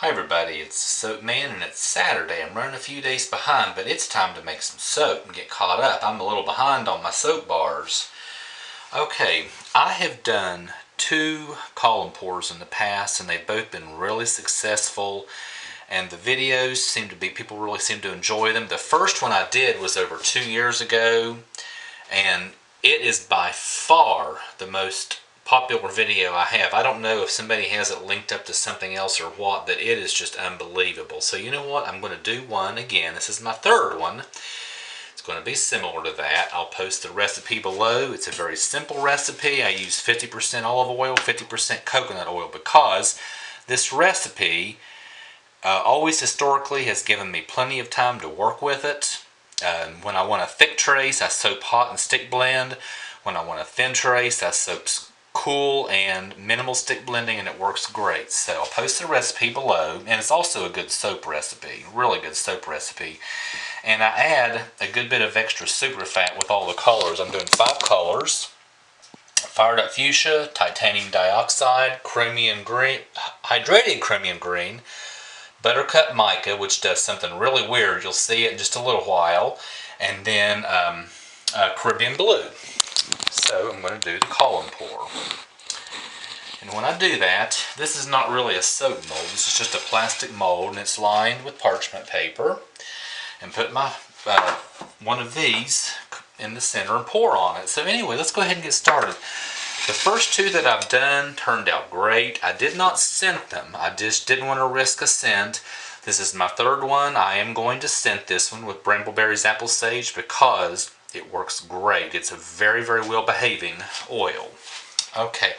Hi everybody, it's Soap Man and it's Saturday. I'm running a few days behind, but it's time to make some soap and get caught up. I'm a little behind on my soap bars. Okay, I have done 2 column pours in the past and they've both been really successful, and the videos people really seem to enjoy them. The first one I did was over 2 years ago, and it is by far the most popular video I have. I don't know if somebody has it linked up to something else or what, but it is just unbelievable. So you know what? I'm going to do one again. This is my third one. It's going to be similar to that. I'll post the recipe below. It's a very simple recipe. I use 50% olive oil, 50% coconut oil because this recipe always historically has given me plenty of time to work with it. When I want a thick trace, I soap hot and stick blend. When I want a thin trace, I soap cool and minimal stick blending, and it works great. So I'll post the recipe below, and it's also a good soap recipe, really good soap recipe. And I add a good bit of extra super fat with all the colors. I'm doing 5 colors: Fired Up Fuchsia, Titanium Dioxide, Chromium Green, Hydrated Chromium Green, Buttercup Mica, which does something really weird. You'll see it in just a little while. And then Caribbean Blue. So I'm going to do the column pour. And when I do that, this is not really a soap mold. This is just a plastic mold, and it's lined with parchment paper. And put my one of these in the center and pour on it. So anyway, let's go ahead and get started. The first 2 that I've done turned out great. I did not scent them. I just didn't want to risk a scent. This is my third one. I am going to scent this one with Brambleberries Apple Sage because it works great. It's a very, very well behaving oil. Okay,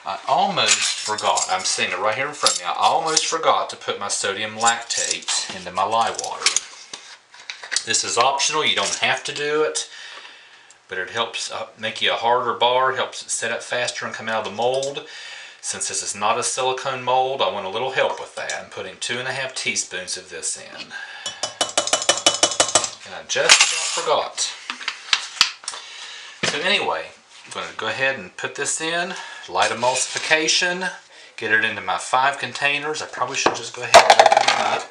I almost forgot. I'm seeing it right here in front of me. I almost forgot to put my sodium lactate into my lye water. This is optional. You don't have to do it, but it helps make you a harder bar. It helps it set up faster and come out of the mold. Since this is not a silicone mold, I want a little help with that. I'm putting 2½ teaspoons of this in. And I just about forgot. So anyway, I'm going to go ahead and put this in, light emulsification, get it into my 5 containers. I probably should just go ahead and open them up.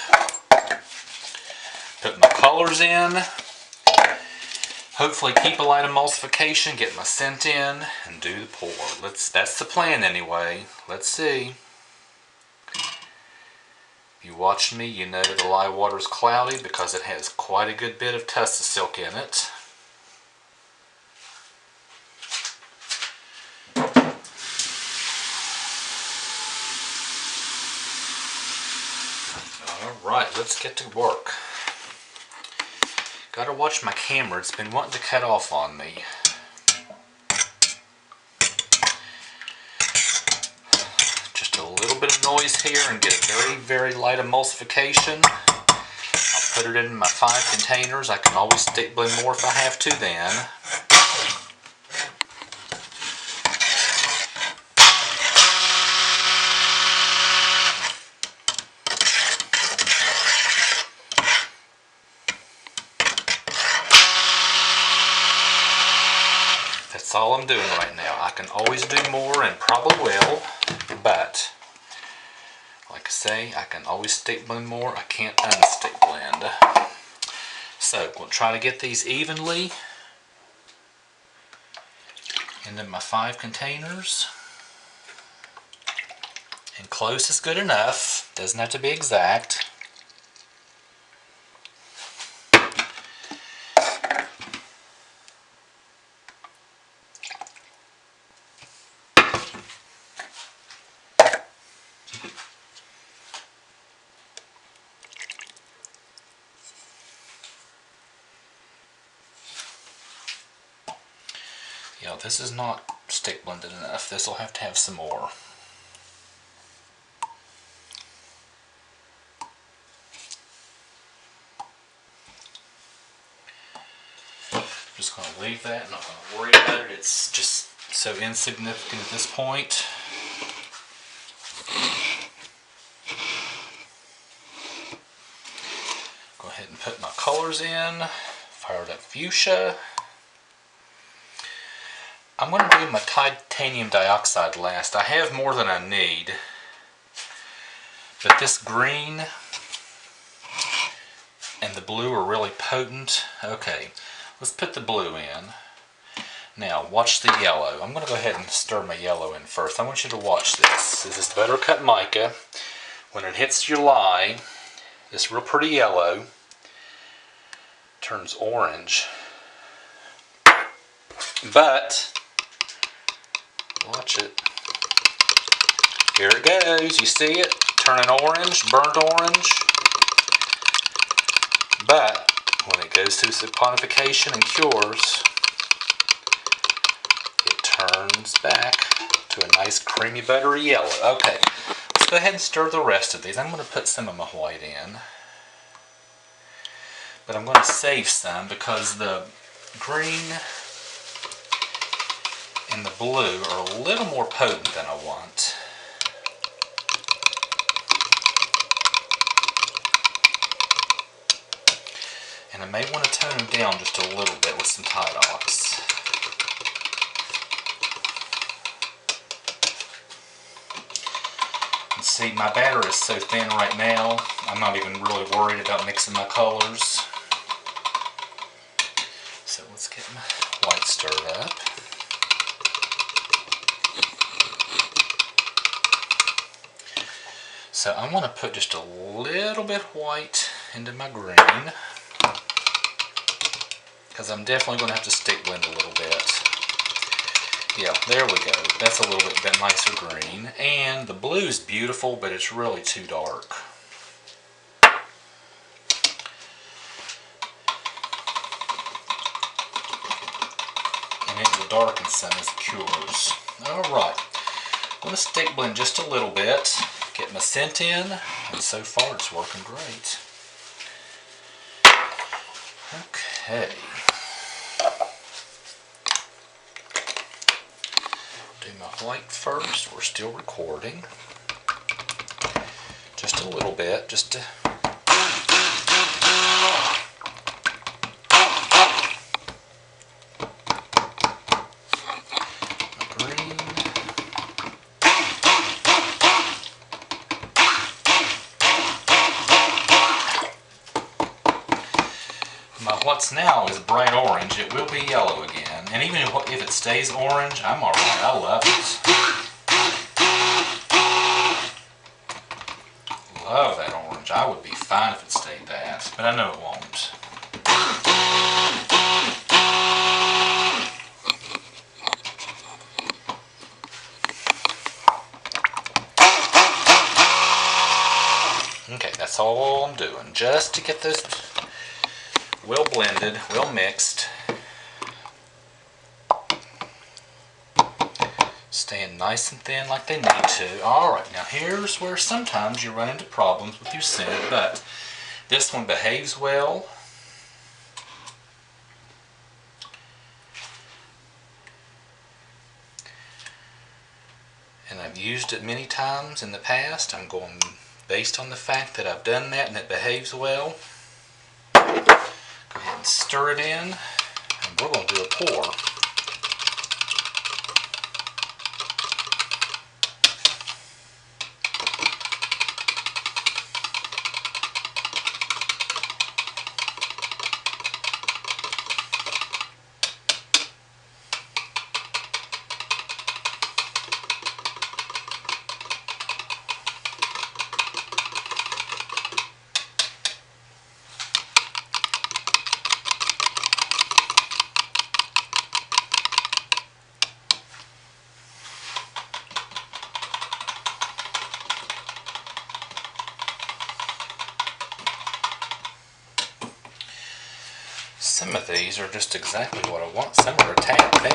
Put my colors in. Hopefully keep a light emulsification, get my scent in, and do the pour. That's the plan anyway. Let's see. If you watch me, you know the lye water is cloudy because it has quite a good bit of tussa silk in it. Alright, let's get to work. Gotta watch my camera, it's been wanting to cut off on me. Just a little bit of noise here and get a very, very light emulsification. I'll put it in my 5 containers. I can always stick blend more if I have to then. That's all I'm doing right now. I can always do more and probably will, but like I say, I can always stick blend more. I can't unstick blend. So we'll try to get these evenly into my 5 containers. And close is good enough. Doesn't have to be exact. Yeah, this is not stick blended enough. This will have to have some more. I'm just going to leave that. I'm not going to worry about it. It's just so insignificant at this point. Go ahead and put my colors in. Fired Up Fuchsia. I'm going to do my titanium dioxide last. I have more than I need, But this green and the blue are really potent. Okay, let's put the blue in. Now, watch the yellow. I'm going to go ahead and stir my yellow in first. I want you to watch this. This is buttercut mica. When it hits your lye, this real pretty yellow turns orange. But, watch it. Here it goes. You see it? Turning orange, burnt orange. But, when it goes through saponification and cures, it turns back to a nice creamy buttery yellow. Okay, let's go ahead and stir the rest of these. I'm going to put some of my white in. But I'm going to save some because the green and the blue are a little more potent than I want. And I may want to tone them down just a little bit with some Tide Ox. And see, my batter is so thin right now, I'm not even really worried about mixing my colors. So let's get my white stirred up. So I want to put just a little bit white into my green, because I'm definitely going to have to stick blend a little bit. Yeah, there we go. That's a little bit nicer green. And the blue is beautiful, but it's really too dark. And it will darken some as it cures. Alright, I'm going to stick blend just a little bit, get my scent in, and so far it's working great. Okay. Do my white first. We're still recording. Just a little bit, just to green. My what's now is bright orange. It will be yellow again. And even if it stays orange, I'm alright. I love it. Love that orange. I would be fine if it stayed that, but I know it won't. Okay, that's all I'm doing, just to get those well blended, well mixed. Staying nice and thin like they need to. Alright, now here's where sometimes you run into problems with your scent, but this one behaves well. And I've used it many times in the past. I'm going based on the fact that I've done that and it behaves well. Go ahead and stir it in, and we're going to do a pour. Some of these are just exactly what I want. Some are a tad thin.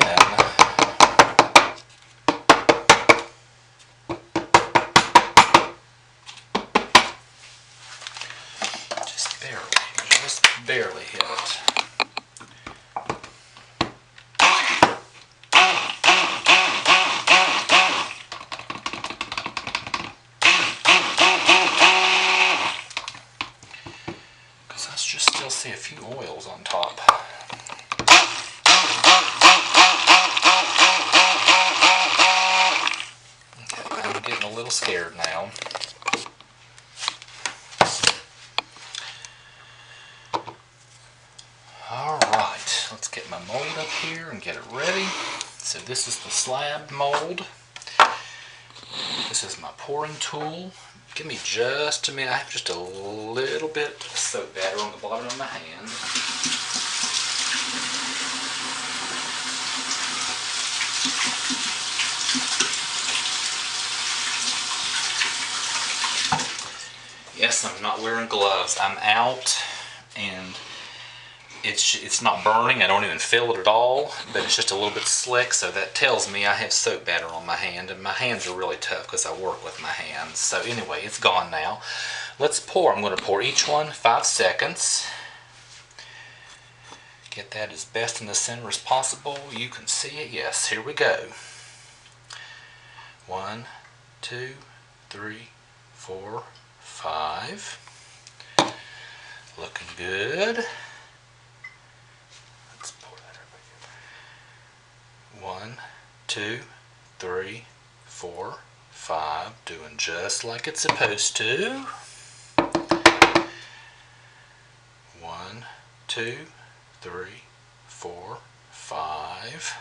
Just barely hit it. Because I just still see a few oils on top. Okay, I'm getting a little scared now. mold up here and get it ready. So this is the slab mold. This is my pouring tool. Give me just a minute. I have just a little bit of soap batter on the bottom of my hand. Yes, I'm not wearing gloves. I'm out and it's not burning. I don't even feel it at all, but it's just a little bit slick, so that tells me I have soap batter on my hand, and my hands are really tough because I work with my hands. So anyway, it's gone now. Let's pour. I'm going to pour each one 5 seconds. Get that as best in the center as possible. You can see it. Yes, here we go. 1, 2, 3, 4, 5. Looking good. Let's pour that over here. 1, 2, 3, 4, 5. Doing just like it's supposed to. 1, 2, 3, 4, 5.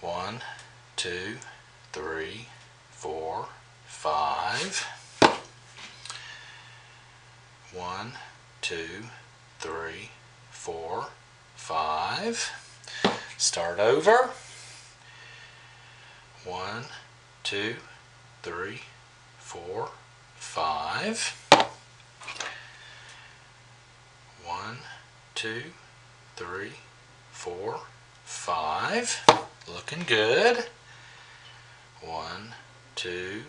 1, 2, 3, 4, 5. 1, 2, 3, 4, 5. Start over. 1, 2, 3, 4, 5. 1, 2, 3, 4, 5. Looking good. 1, 2,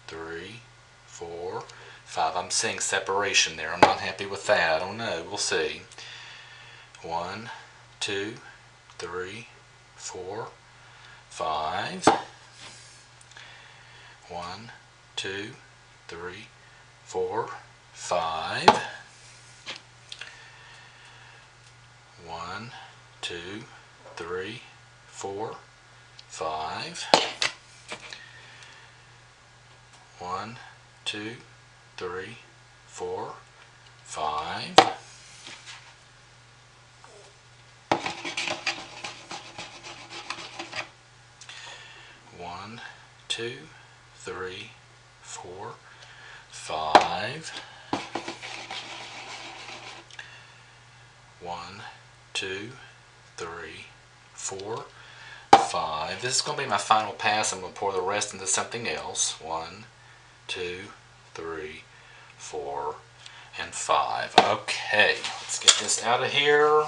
3, 4, 5. I'm seeing separation there. I'm not happy with that. I don't know. We'll see. 1, 2, 3, 4, 5. 1, 2, 3, 4, 5. 1, 2, 3, 4, 5. 1, 2, 3, 4, 5. 1, 2, 3, 4, 5. 1, 2, 3, 4, 5. This is going to be my final pass. I'm going to pour the rest into something else. 1, 2, 3, 4, and 5. Okay, let's get this out of here.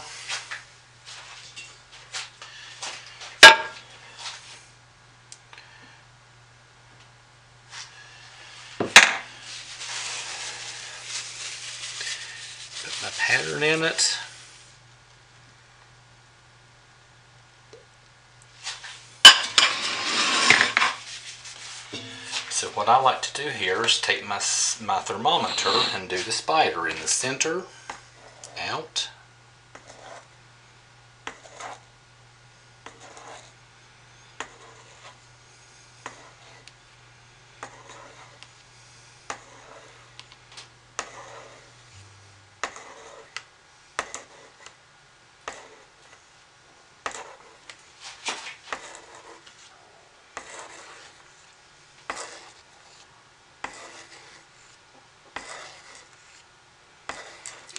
Put my pattern in it. So what I like to do here is take my thermometer and do the spider in the center, out,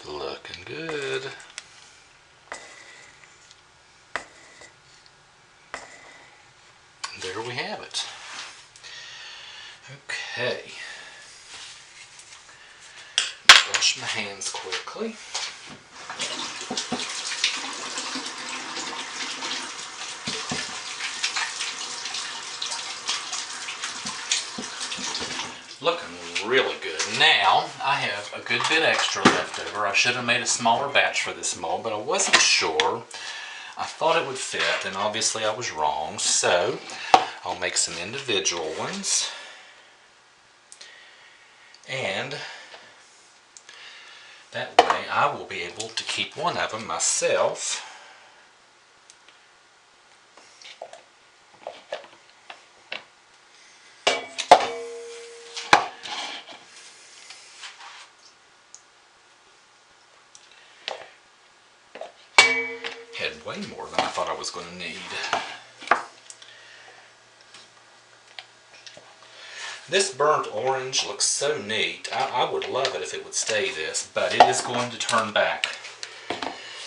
looking good. And there we have it. Okay. Wash my hands quickly. Looking really good. Now, I have a good bit extra left over. I should have made a smaller batch for this mold, but I wasn't sure. I thought it would fit, and obviously I was wrong. So, I'll make some individual ones. And that way I will be able to keep one of them myself. way more than I thought I was going to need. This burnt orange looks so neat. I would love it if it would stay this, but it is going to turn back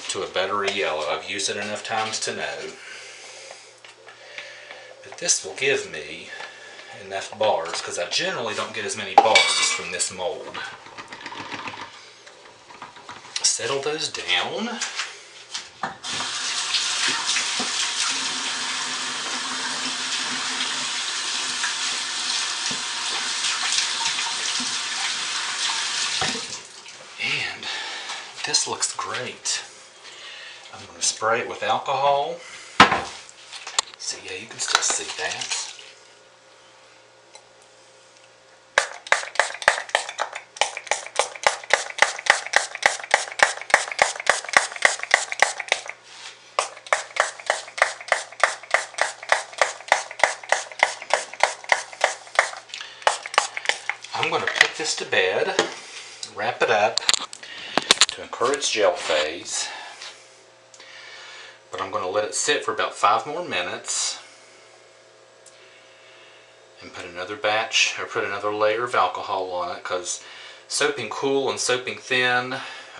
to a buttery yellow. I've used it enough times to know. But this will give me enough bars, because I generally don't get as many bars from this mold. Settle those down. And this looks great. I'm going to spray it with alcohol. See, yeah, you can still see that. I'm going to put this to bed, wrap it up to encourage gel phase, but I'm going to let it sit for about 5 more minutes and put another batch, or put another layer of alcohol on it, because soaping cool and soaping thin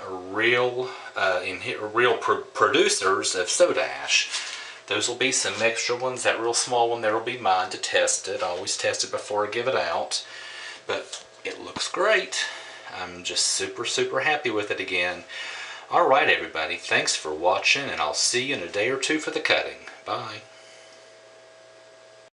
are real producers of soda ash. Those will be some extra ones. That real small one there will be mine to test it. I always test it before I give it out. But it looks great. I'm just super happy with it again. Alright everybody, thanks for watching, and I'll see you in a day or two for the cutting. Bye.